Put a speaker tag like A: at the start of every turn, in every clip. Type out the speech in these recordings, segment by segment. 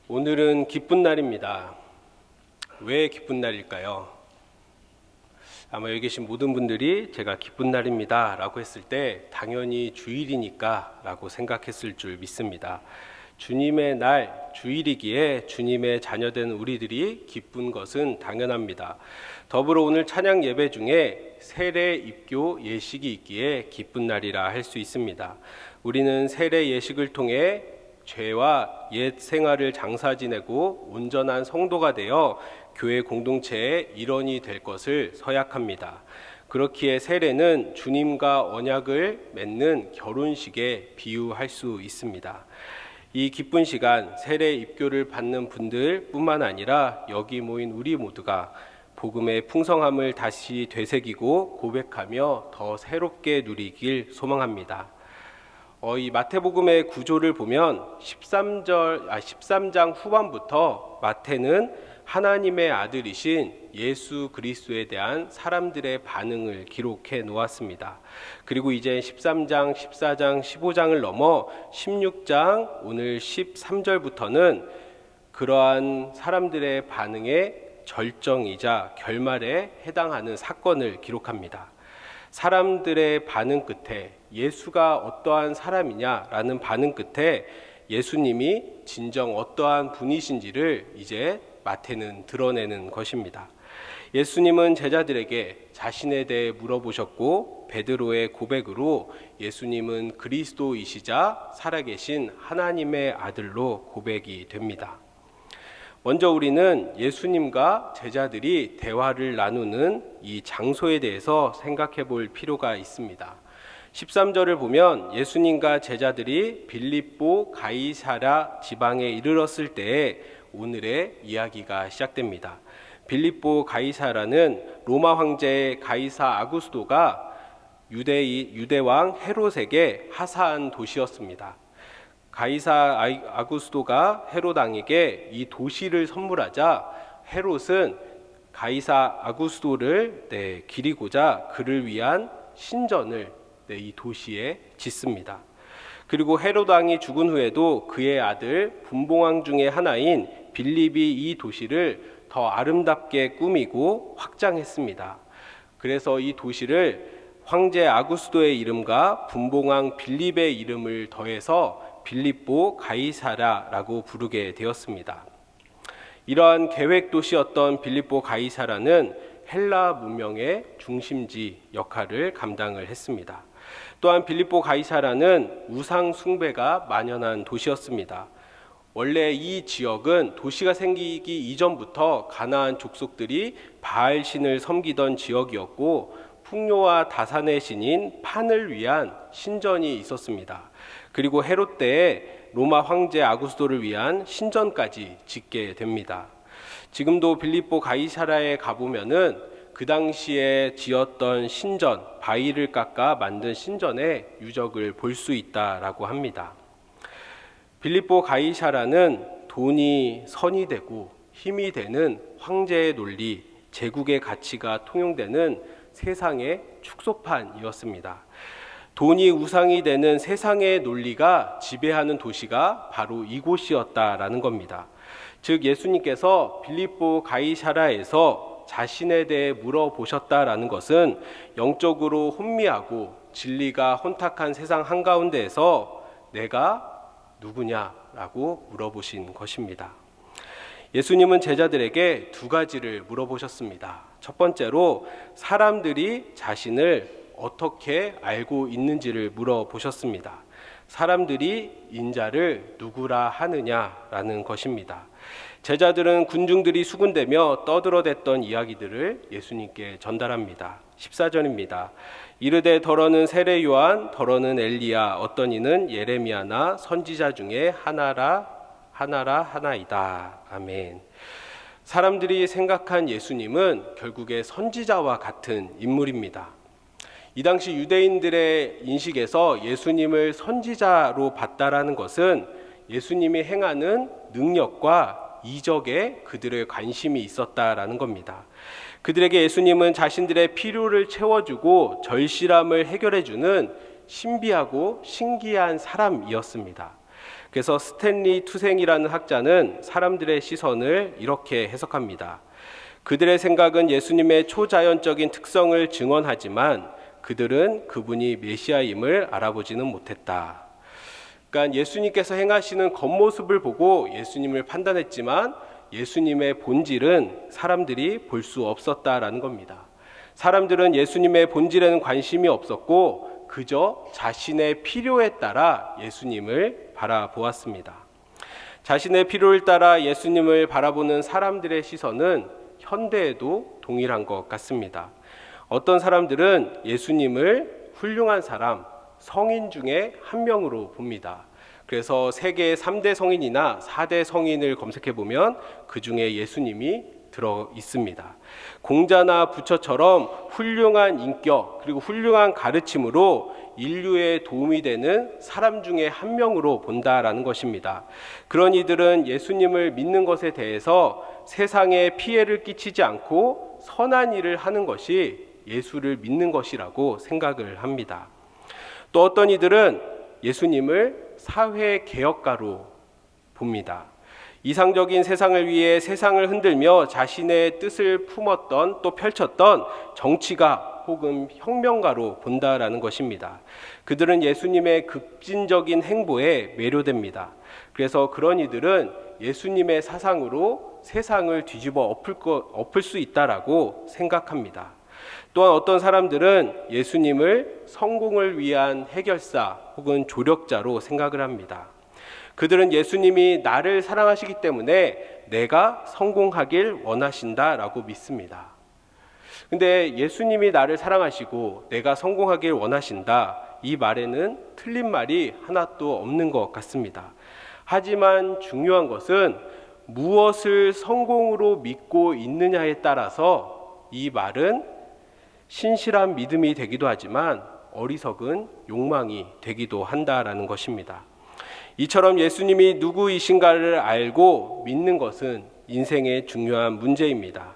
A: 오늘은 기쁜 날입니다. 왜 기쁜 날일까요? 아마 여기 계신 모든 분들이 제가 기쁜 날입니다 라고 했을 때 당연히 주일이니까 라고 생각했을 줄 믿습니다. 주님의 날, 주일이기에 주님의 자녀된 우리들이 기쁜 것은 당연합니다. 더불어 오늘 찬양 예배 중에 세례 입교 예식이 있기에 기쁜 날이라 할 수 있습니다. 우리는 세례 예식을 통해 죄와 옛 생활을 장사 지내고 온전한 성도가 되어 교회 공동체의 일원이 될 것을 서약합니다. 그렇기에 세례는 주님과 언약을 맺는 결혼식에 비유할 수 있습니다. 이 기쁜 시간 세례 입교를 받는 분들 뿐만 아니라 여기 모인 우리 모두가 복음의 풍성함을 다시 되새기고 고백하며 더 새롭게 누리길 소망합니다. 이 마태복음의 구조를 보면 13장 후반부터 마태는 하나님의 아들이신 예수 그리스도에 대한 사람들의 반응을 기록해 놓았습니다. 그리고 이제 13장, 14장, 15장을 넘어 16장 오늘 13절부터는 그러한 사람들의 반응의 절정이자 결말에 해당하는 사건을 기록합니다. 사람들의 반응 끝에 예수가 어떠한 사람이냐라는 반응 끝에 예수님이 진정 어떠한 분이신지를 이제 마태는 드러내는 것입니다. 예수님은 제자들에게 자신에 대해 물어보셨고 베드로의 고백으로 예수님은 그리스도이시자 살아계신 하나님의 아들로 고백이 됩니다. 먼저 우리는 예수님과 제자들이 대화를 나누는 이 장소에 대해서 생각해 볼 필요가 있습니다. 13절을 보면 예수님과 제자들이 빌립보 가이사랴 지방에 이르렀을 때에 오늘의 이야기가 시작됩니다. 빌립보 가이사랴는 로마 황제 가이사 아구스도가 유대왕 헤롯에게 하사한 도시였습니다. 가이사 아구스도가 헤롯 왕에게 이 도시를 선물하자 헤롯은 가이사 아구스도를 기리고자 그를 위한 신전을 이 도시에 짓습니다. 그리고 헤롯 왕이 죽은 후에도 그의 아들 분봉왕 중의 하나인 빌립이 이 도시를 더 아름답게 꾸미고 확장했습니다. 그래서 이 도시를 황제 아구스도의 이름과 분봉왕 빌립의 이름을 더해서 빌립보 가이사랴라고 부르게 되었습니다. 이러한 계획 도시였던 빌립보 가이사랴는 헬라 문명의 중심지 역할을 감당을 했습니다. 또한 빌립보 가이사랴는 우상 숭배가 만연한 도시였습니다. 원래 이 지역은 도시가 생기기 이전부터 가나안 족속들이 바알 신을 섬기던 지역이었고 풍요와 다산의 신인 판을 위한 신전이 있었습니다. 그리고 헤롯 때에 로마 황제 아구스도를 위한 신전까지 짓게 됩니다. 지금도 빌립보 가이사랴에 가보면은 그 당시에 지었던 신전, 바위를 깎아 만든 신전의 유적을 볼 수 있다라고 합니다. 빌립보 가이사랴는 돈이 선이 되고 힘이 되는 황제의 논리, 제국의 가치가 통용되는 세상의 축소판이었습니다. 돈이 우상이 되는 세상의 논리가 지배하는 도시가 바로 이곳이었다라는 겁니다. 즉 예수님께서 빌립보 가이사랴에서 자신에 대해 물어보셨다라는 것은 영적으로 혼미하고 진리가 혼탁한 세상 한가운데에서 내가 누구냐라고 물어보신 것입니다. 예수님은 제자들에게 두 가지를 물어보셨습니다. 첫 번째로 사람들이 자신을 어떻게 알고 있는지를 물어보셨습니다. 사람들이 인자를 누구라 하느냐라는 것입니다. 제자들은 군중들이 수군대며 떠들어댔던 이야기들을 예수님께 전달합니다. 14절입니다. 이르되 더러는 세례 요한, 더러는 엘리야, 어떤 이는 예레미야나 선지자 중에 하나이다. 아멘. 사람들이 생각한 예수님은 결국에 선지자와 같은 인물입니다. 이 당시 유대인들의 인식에서 예수님을 선지자로 봤다라는 것은 예수님이 행하는 능력과 이적에 그들의 관심이 있었다라는 겁니다. 그들에게 예수님은 자신들의 필요를 채워주고 절실함을 해결해주는 신비하고 신기한 사람이었습니다. 그래서 스탠리 투생이라는 학자는 사람들의 시선을 이렇게 해석합니다. 그들의 생각은 예수님의 초자연적인 특성을 증언하지만 그들은 그분이 메시아임을 알아보지는 못했다. 그러니까 예수님께서 행하시는 겉모습을 보고 예수님을 판단했지만 예수님의 본질은 사람들이 볼 수 없었다라는 겁니다. 사람들은 예수님의 본질에는 관심이 없었고 그저 자신의 필요에 따라 예수님을 바라보았습니다. 자신의 필요를 따라 예수님을 바라보는 사람들의 시선은 현대에도 동일한 것 같습니다. 어떤 사람들은 예수님을 훌륭한 사람, 성인 중에 한 명으로 봅니다. 그래서 세계 3대 성인이나 4대 성인을 검색해 보면 그 중에 예수님이 들어 있습니다. 공자나 부처처럼 훌륭한 인격 그리고 훌륭한 가르침으로 인류에 도움이 되는 사람 중에 한 명으로 본다라는 것입니다. 그런 이들은 예수님을 믿는 것에 대해서 세상에 피해를 끼치지 않고 선한 일을 하는 것이 예수를 믿는 것이라고 생각을 합니다. 또 어떤 이들은 예수님을 사회개혁가로 봅니다. 이상적인 세상을 위해 세상을 흔들며 자신의 뜻을 품었던 또 펼쳤던 정치가 혹은 혁명가로 본다라는 것입니다. 그들은 예수님의 급진적인 행보에 매료됩니다. 그래서 그런 이들은 예수님의 사상으로 세상을 뒤집어 엎을 수 있다라고 생각합니다. 또한 어떤 사람들은 예수님을 성공을 위한 해결사 혹은 조력자로 생각을 합니다. 그들은 예수님이 나를 사랑하시기 때문에 내가 성공하길 원하신다라고 믿습니다. 근데 예수님이 나를 사랑하시고 내가 성공하길 원하신다, 이 말에는 틀린 말이 하나도 없는 것 같습니다. 하지만 중요한 것은 무엇을 성공으로 믿고 있느냐에 따라서 이 말은 신실한 믿음이 되기도 하지만 어리석은 욕망이 되기도 한다라는 것입니다. 이처럼 예수님이 누구이신가를 알고 믿는 것은 인생의 중요한 문제입니다.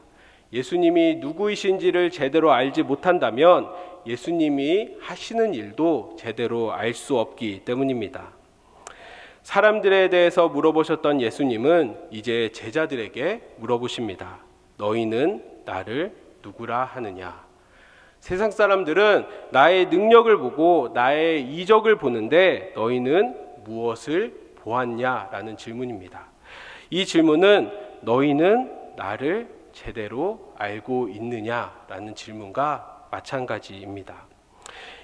A: 예수님이 누구이신지를 제대로 알지 못한다면 예수님이 하시는 일도 제대로 알 수 없기 때문입니다. 사람들에 대해서 물어보셨던 예수님은 이제 제자들에게 물어보십니다. 너희는 나를 누구라 하느냐? 세상 사람들은 나의 능력을 보고 나의 이적을 보는데 너희는 무엇을 보았냐라는 질문입니다. 이 질문은 너희는 나를 제대로 알고 있느냐라는 질문과 마찬가지입니다.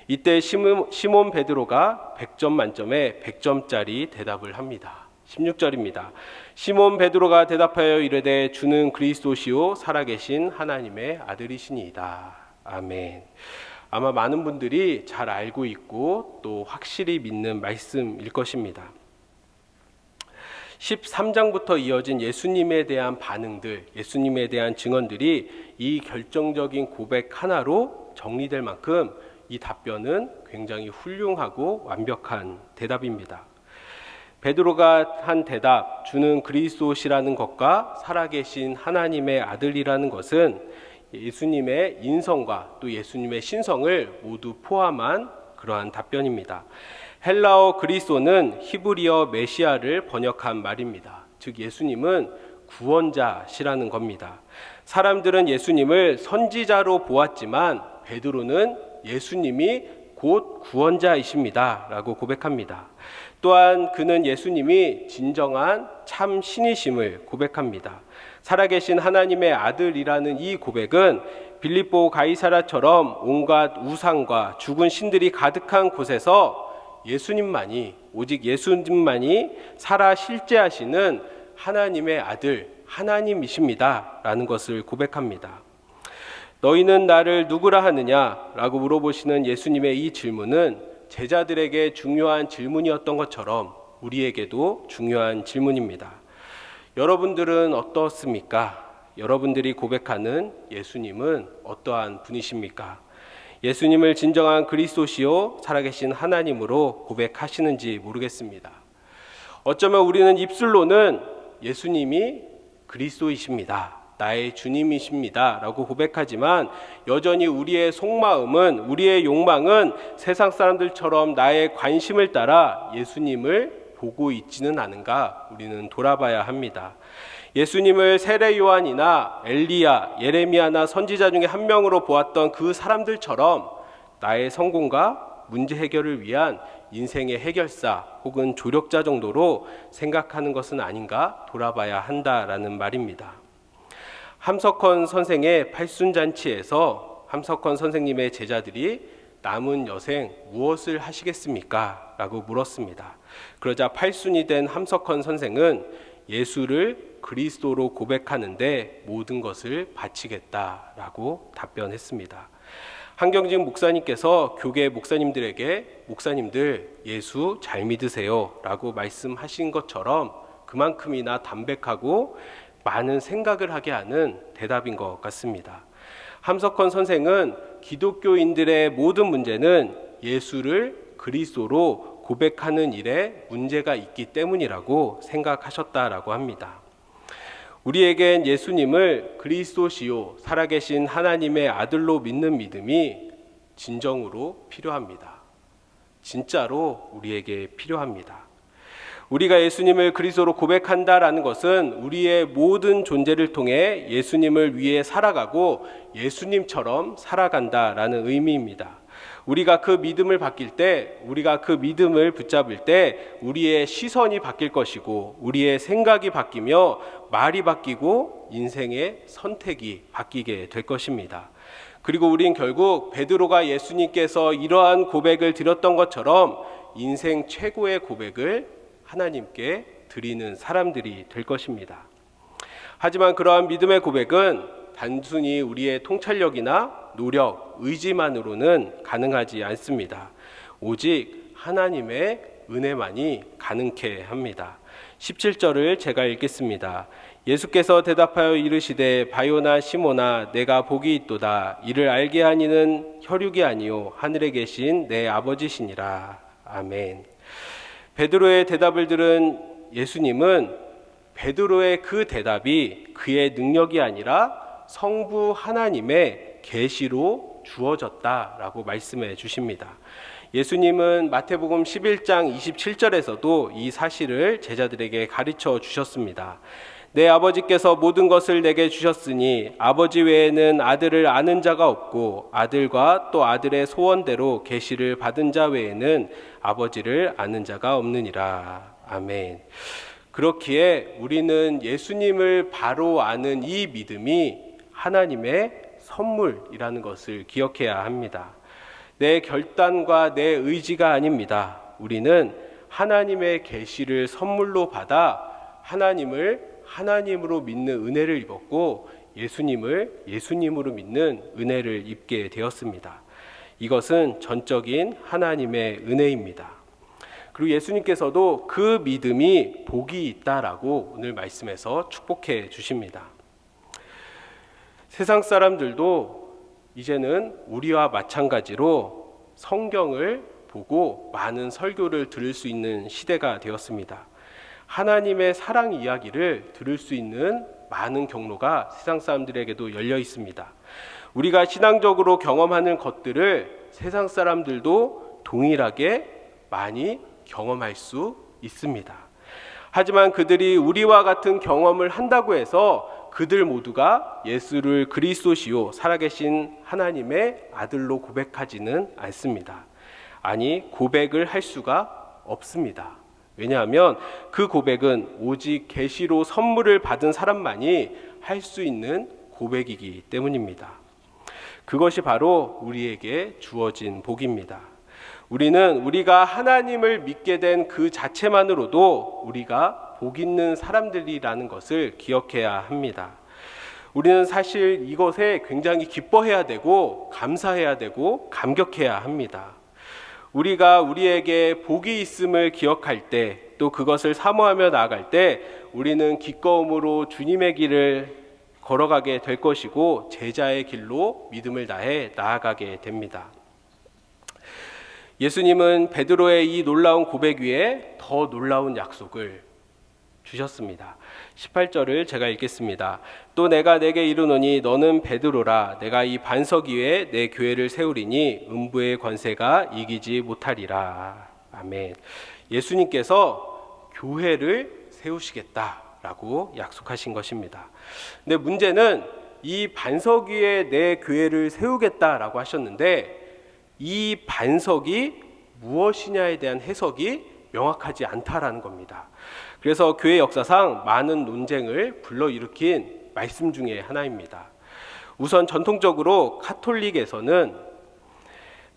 A: 이때 시몬 베드로가 100점 만점에 100점짜리 대답을 합니다. 16절입니다. 시몬 베드로가 대답하여 이르되 주는 그리스도시요 살아계신 하나님의 아들이시니이다. 아멘. 아마 많은 분들이 잘 알고 있고 또 확실히 믿는 말씀일 것입니다. 13장부터 이어진 예수님에 대한 반응들, 예수님에 대한 증언들이 이 결정적인 고백 하나로 정리될 만큼 이 답변은 굉장히 훌륭하고 완벽한 대답입니다. 베드로가 한 대답, 주는 그리스도시라는 것과 살아계신 하나님의 아들이라는 것은 예수님의 인성과 또 예수님의 신성을 모두 포함한 그러한 답변입니다. 헬라어 그리스도는 히브리어 메시아를 번역한 말입니다. 즉 예수님은 구원자시라는 겁니다. 사람들은 예수님을 선지자로 보았지만 베드로는 예수님이 곧 구원자이십니다 라고 고백합니다. 또한 그는 예수님이 진정한 참 신이심을 고백합니다. 살아계신 하나님의 아들이라는 이 고백은 빌립보 가이사랴처럼 온갖 우상과 죽은 신들이 가득한 곳에서 예수님만이, 오직 예수님만이 살아 실제하시는 하나님의 아들, 하나님이십니다 라는 것을 고백합니다. 너희는 나를 누구라 하느냐 라고 물어보시는 예수님의 이 질문은 제자들에게 중요한 질문이었던 것처럼 우리에게도 중요한 질문입니다. 여러분들은 어떻습니까? 여러분들이 고백하는 예수님은 어떠한 분이십니까? 예수님을 진정한 그리스도시요 살아계신 하나님으로 고백하시는지 모르겠습니다. 어쩌면 우리는 입술로는 예수님이 그리스도이십니다, 나의 주님이십니다 라고 고백하지만 여전히 우리의 속마음은, 우리의 욕망은 세상 사람들처럼 나의 관심을 따라 예수님을 보고 있지는 않은가 우리는 돌아봐야 합니다. 예수님을 세례 요한이나 엘리야, 예레미야나 선지자 중에 한 명으로 보았던 그 사람들처럼 나의 성공과 문제 해결을 위한 인생의 해결사 혹은 조력자 정도로 생각하는 것은 아닌가 돌아봐야 한다라는 말입니다. 함석헌 선생의 팔순잔치에서 함석헌 선생님의 제자들이 남은 여생 무엇을 하시겠습니까? 라고 물었습니다. 그러자 팔순이 된 함석헌 선생은 예수를 그리스도로 고백하는데 모든 것을 바치겠다라고 답변했습니다. 한경직 목사님께서 교계 목사님들에게 목사님들 예수 잘 믿으세요 라고 말씀하신 것처럼 그만큼이나 담백하고 많은 생각을 하게 하는 대답인 것 같습니다. 함석헌 선생은 기독교인들의 모든 문제는 예수를 그리스도로 고백하는 일에 문제가 있기 때문이라고 생각하셨다라고 합니다. 우리에겐 예수님을 그리스도시요 살아계신 하나님의 아들로 믿는 믿음이 진정으로 필요합니다. 진짜로 우리에게 필요합니다. 우리가 예수님을 그리스도로 고백한다라는 것은 우리의 모든 존재를 통해 예수님을 위해 살아가고 예수님처럼 살아간다라는 의미입니다. 우리가 그 믿음을 바뀔 때, 우리가 그 믿음을 붙잡을 때 우리의 시선이 바뀔 것이고 우리의 생각이 바뀌며 말이 바뀌고 인생의 선택이 바뀌게 될 것입니다. 그리고 우린 결국 베드로가 예수님께서 이러한 고백을 드렸던 것처럼 인생 최고의 고백을 하나님께 드리는 사람들이 될 것입니다. 하지만 그러한 믿음의 고백은 단순히 우리의 통찰력이나 노력, 의지만으로는 가능하지 않습니다. 오직 하나님의 은혜만이 가능케 합니다. 17절을 제가 읽겠습니다. 예수께서 대답하여 이르시되 바요나 시모나 내가 복이 있도다. 이를 알게 한 이는 혈육이 아니요 하늘에 계신 내 아버지시니라. 아멘. 베드로의 대답을 들은 예수님은 베드로의 그 대답이 그의 능력이 아니라 성부 하나님의 계시로 주어졌다라고 말씀해 주십니다. 예수님은 마태복음 11장 27절에서도 이 사실을 제자들에게 가르쳐 주셨습니다. 내 아버지께서 모든 것을 내게 주셨으니 아버지 외에는 아들을 아는 자가 없고 아들과 또 아들의 소원대로 계시를 받은 자 외에는 아버지를 아는 자가 없느니라. 아멘. 그렇기에 우리는 예수님을 바로 아는 이 믿음이 하나님의 선물이라는 것을 기억해야 합니다. 내 결단과 내 의지가 아닙니다. 우리는 하나님의 계시를 선물로 받아 하나님을 하나님으로 믿는 은혜를 입었고 예수님을 예수님으로 믿는 은혜를 입게 되었습니다. 이것은 전적인 하나님의 은혜입니다. 그리고 예수님께서도 그 믿음이 복이 있다라고 오늘 말씀에서 축복해 주십니다. 세상 사람들도 이제는 우리와 마찬가지로 성경을 보고 많은 설교를 들을 수 있는 시대가 되었습니다. 하나님의 사랑 이야기를 들을 수 있는 많은 경로가 세상 사람들에게도 열려 있습니다. 우리가 신앙적으로 경험하는 것들을 세상 사람들도 동일하게 많이 경험할 수 있습니다. 하지만 그들이 우리와 같은 경험을 한다고 해서 그들 모두가 예수를 그리스도시요 살아계신 하나님의 아들로 고백하지는 않습니다. 아니, 고백을 할 수가 없습니다. 왜냐하면 그 고백은 오직 계시로 선물을 받은 사람만이 할 수 있는 고백이기 때문입니다. 그것이 바로 우리에게 주어진 복입니다. 우리는 우리가 하나님을 믿게 된 그 자체만으로도 우리가 복 있는 사람들이라는 것을 기억해야 합니다. 우리는 사실 이것에 굉장히 기뻐해야 되고 감사해야 되고 감격해야 합니다. 우리가 우리에게 복이 있음을 기억할 때, 또 그것을 사모하며 나아갈 때 우리는 기꺼움으로 주님의 길을 걸어가게 될 것이고 제자의 길로 믿음을 다해 나아가게 됩니다. 예수님은 베드로의 이 놀라운 고백 위에 더 놀라운 약속을 주셨습니다. 18절을 제가 읽겠습니다. 또 내가 내게 이르노니 너는 베드로라. 내가 이 반석 위에 내 교회를 세우리니 음부의 권세가 이기지 못하리라. 아멘. 예수님께서 교회를 세우시겠다라고 약속하신 것입니다. 근데 문제는 이 반석 위에 내 교회를 세우겠다라고 하셨는데 이 반석이 무엇이냐에 대한 해석이 명확하지 않다라는 겁니다. 그래서 교회 역사상 많은 논쟁을 불러일으킨 말씀 중에 하나입니다. 우선 전통적으로 카톨릭에서는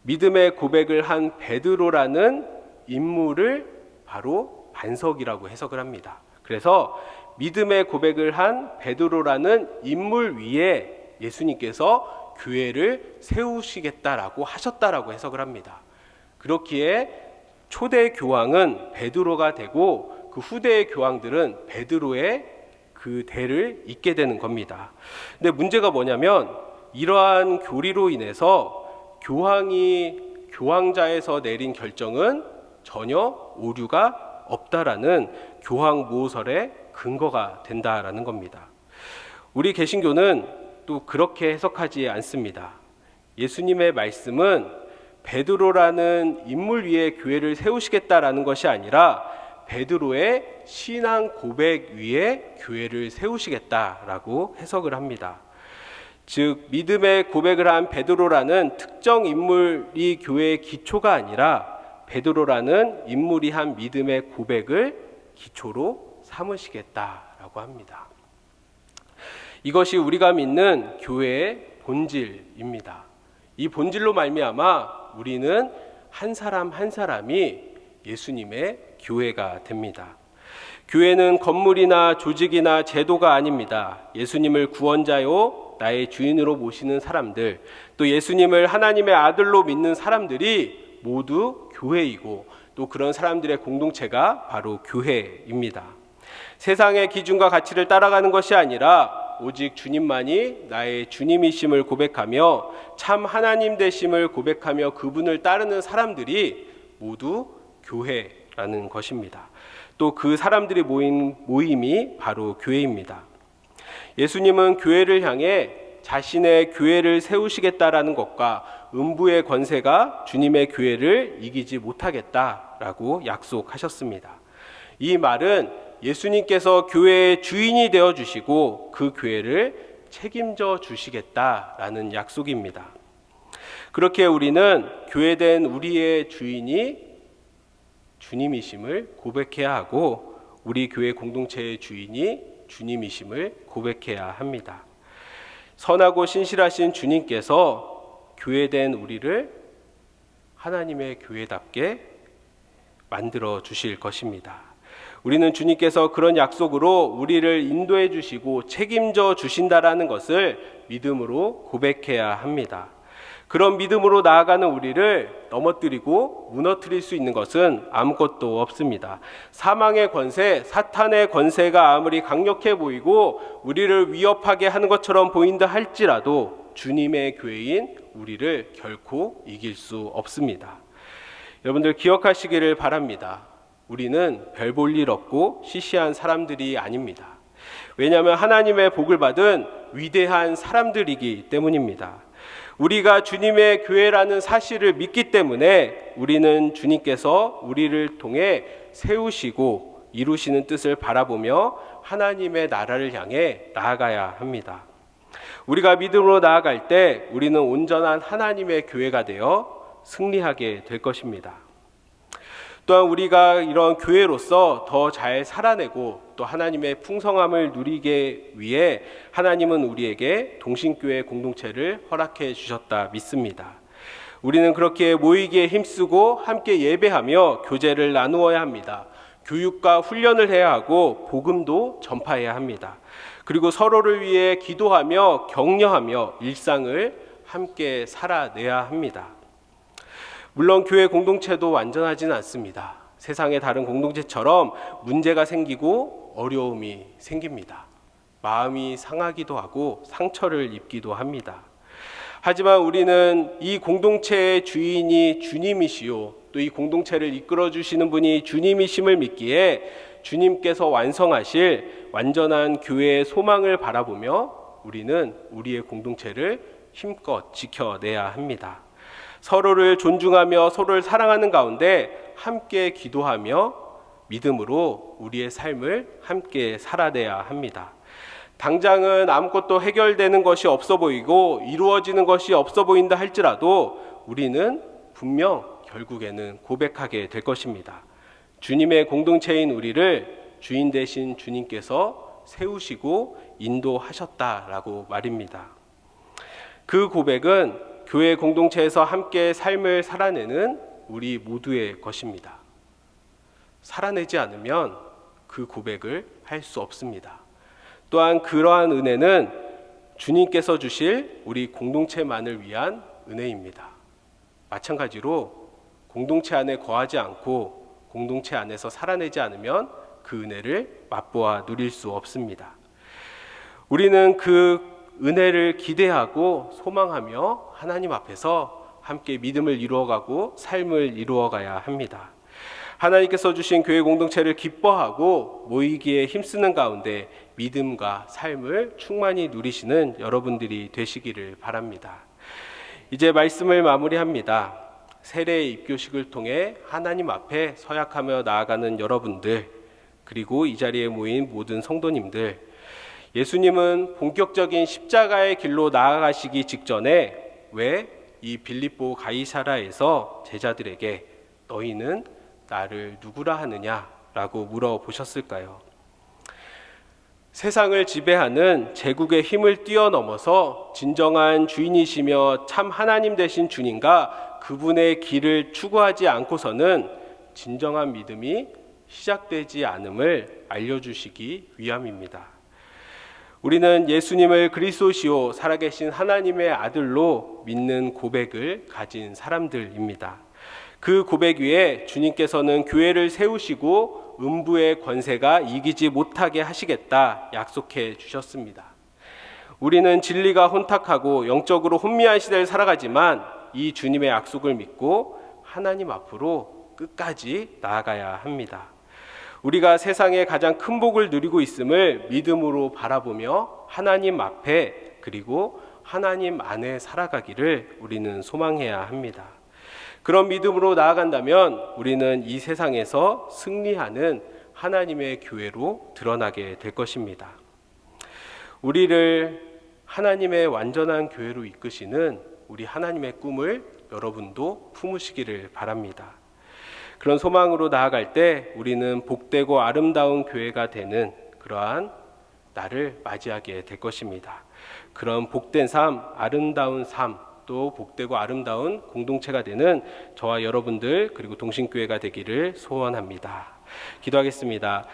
A: 믿음의 고백을 한 베드로라는 인물을 바로 반석이라고 해석을 합니다. 그래서 믿음의 고백을 한 베드로라는 인물 위에 예수님께서 교회를 세우시겠다라고 하셨다라고 해석을 합니다. 그렇기에 초대 교황은 베드로가 되고 그 후대의 교황들은 베드로의 그 대를 잇게 되는 겁니다. 근데 문제가 뭐냐면 이러한 교리로 인해서 교황자에서 내린 결정은 전혀 오류가 없다라는 교황 모설의 근거가 된다라는 겁니다. 우리 개신교는 또 그렇게 해석하지 않습니다. 예수님의 말씀은 베드로라는 인물 위에 교회를 세우시겠다라는 것이 아니라 베드로의 신앙 고백 위에 교회를 세우시겠다라고 해석을 합니다. 즉 믿음의 고백을 한 베드로라는 특정 인물이 교회의 기초가 아니라 베드로라는 인물이 한 믿음의 고백을 기초로 삼으시겠다라고 합니다. 이것이 우리가 믿는 교회의 본질입니다. 이 본질로 말미암아 우리는 한 사람 한 사람이 예수님의 교회가 됩니다. 교회는 건물이나 조직이나 제도가 아닙니다. 예수님을 구원자요 나의 주인으로 모시는 사람들, 또 예수님을 하나님의 아들로 믿는 사람들이 모두 교회이고 또 그런 사람들의 공동체가 바로 교회입니다. 세상의 기준과 가치를 따라가는 것이 아니라 오직 주님만이 나의 주님이심을 고백하며 참 하나님 되심을 고백하며 그분을 따르는 사람들이 모두 교회라는 것입니다. 또 그 사람들이 모인 모임이 바로 교회입니다. 예수님은 교회를 향해 자신의 교회를 세우시겠다라는 것과 음부의 권세가 주님의 교회를 이기지 못하겠다라고 약속하셨습니다. 이 말은 예수님께서 교회의 주인이 되어 주시고 그 교회를 책임져 주시겠다라는 약속입니다. 그렇게 우리는 교회된 우리의 주인이 주님이심을 고백해야 하고 우리 교회 공동체의 주인이 주님이심을 고백해야 합니다. 선하고 신실하신 주님께서 교회된 우리를 하나님의 교회답게 만들어 주실 것입니다. 우리는 주님께서 그런 약속으로 우리를 인도해 주시고 책임져 주신다라는 것을 믿음으로 고백해야 합니다. 그런 믿음으로 나아가는 우리를 넘어뜨리고 무너뜨릴 수 있는 것은 아무것도 없습니다. 사망의 권세, 사탄의 권세가 아무리 강력해 보이고 우리를 위협하게 하는 것처럼 보인다 할지라도 주님의 교회인 우리를 결코 이길 수 없습니다. 여러분들 기억하시기를 바랍니다. 우리는 별 볼 일 없고 시시한 사람들이 아닙니다. 왜냐하면 하나님의 복을 받은 위대한 사람들이기 때문입니다. 우리가 주님의 교회라는 사실을 믿기 때문에 우리는 주님께서 우리를 통해 세우시고 이루시는 뜻을 바라보며 하나님의 나라를 향해 나아가야 합니다. 우리가 믿음으로 나아갈 때 우리는 온전한 하나님의 교회가 되어 승리하게 될 것입니다. 또한 우리가 이런 교회로서 더 잘 살아내고 또 하나님의 풍성함을 누리기 위해 하나님은 우리에게 동신교회 공동체를 허락해 주셨다 믿습니다. 우리는 그렇게 모이기에 힘쓰고 함께 예배하며 교제를 나누어야 합니다. 교육과 훈련을 해야 하고 복음도 전파해야 합니다. 그리고 서로를 위해 기도하며 격려하며 일상을 함께 살아내야 합니다. 물론 교회 공동체도 완전하지는 않습니다. 세상의 다른 공동체처럼 문제가 생기고 어려움이 생깁니다. 마음이 상하기도 하고 상처를 입기도 합니다. 하지만 우리는 이 공동체의 주인이 주님이시요 또 이 공동체를 이끌어 주시는 분이 주님이심을 믿기에 주님께서 완성하실 완전한 교회의 소망을 바라보며 우리는 우리의 공동체를 힘껏 지켜내야 합니다. 서로를 존중하며 서로를 사랑하는 가운데 함께 기도하며 믿음으로 우리의 삶을 함께 살아내야 합니다. 당장은 아무것도 해결되는 것이 없어 보이고 이루어지는 것이 없어 보인다 할지라도 우리는 분명 결국에는 고백하게 될 것입니다. 주님의 공동체인 우리를 주인 되신 주님께서 세우시고 인도하셨다라고 말입니다. 그 고백은 교회 공동체에서 함께 삶을 살아내는 우리 모두의 것입니다. 살아내지 않으면 그 고백을 할 수 없습니다. 또한 그러한 은혜는 주님께서 주실 우리 공동체만을 위한 은혜입니다. 마찬가지로 공동체 안에 거하지 않고 공동체 안에서 살아내지 않으면 그 은혜를 맛보아 누릴 수 없습니다. 우리는 그 은혜를 기대하고 소망하며 하나님 앞에서 함께 믿음을 이루어가고 삶을 이루어가야 합니다. 하나님께서 주신 교회 공동체를 기뻐하고 모이기에 힘쓰는 가운데 믿음과 삶을 충만히 누리시는 여러분들이 되시기를 바랍니다. 이제 말씀을 마무리합니다. 세례의 입교식을 통해 하나님 앞에 서약하며 나아가는 여러분들, 그리고 이 자리에 모인 모든 성도님들, 예수님은 본격적인 십자가의 길로 나아가시기 직전에 왜 이 빌립보 가이사라에서 제자들에게 너희는 나를 누구라 하느냐라고 물어보셨을까요? 세상을 지배하는 제국의 힘을 뛰어넘어서 진정한 주인이시며 참 하나님 되신 주님과 그분의 길을 추구하지 않고서는 진정한 믿음이 시작되지 않음을 알려주시기 위함입니다. 우리는 예수님을 그리스도시요 살아계신 하나님의 아들로 믿는 고백을 가진 사람들입니다. 그 고백 위에 주님께서는 교회를 세우시고 음부의 권세가 이기지 못하게 하시겠다 약속해 주셨습니다. 우리는 진리가 혼탁하고 영적으로 혼미한 시대를 살아가지만 이 주님의 약속을 믿고 하나님 앞으로 끝까지 나아가야 합니다. 우리가 세상에 가장 큰 복을 누리고 있음을 믿음으로 바라보며 하나님 앞에 그리고 하나님 안에 살아가기를 우리는 소망해야 합니다. 그런 믿음으로 나아간다면 우리는 이 세상에서 승리하는 하나님의 교회로 드러나게 될 것입니다. 우리를 하나님의 완전한 교회로 이끄시는 우리 하나님의 꿈을 여러분도 품으시기를 바랍니다. 그런 소망으로 나아갈 때 우리는 복되고 아름다운 교회가 되는 그러한 날을 맞이하게 될 것입니다. 그런 복된 삶, 아름다운 삶, 또 복되고 아름다운 공동체가 되는 저와 여러분들 그리고 동신교회가 되기를 소원합니다. 기도하겠습니다.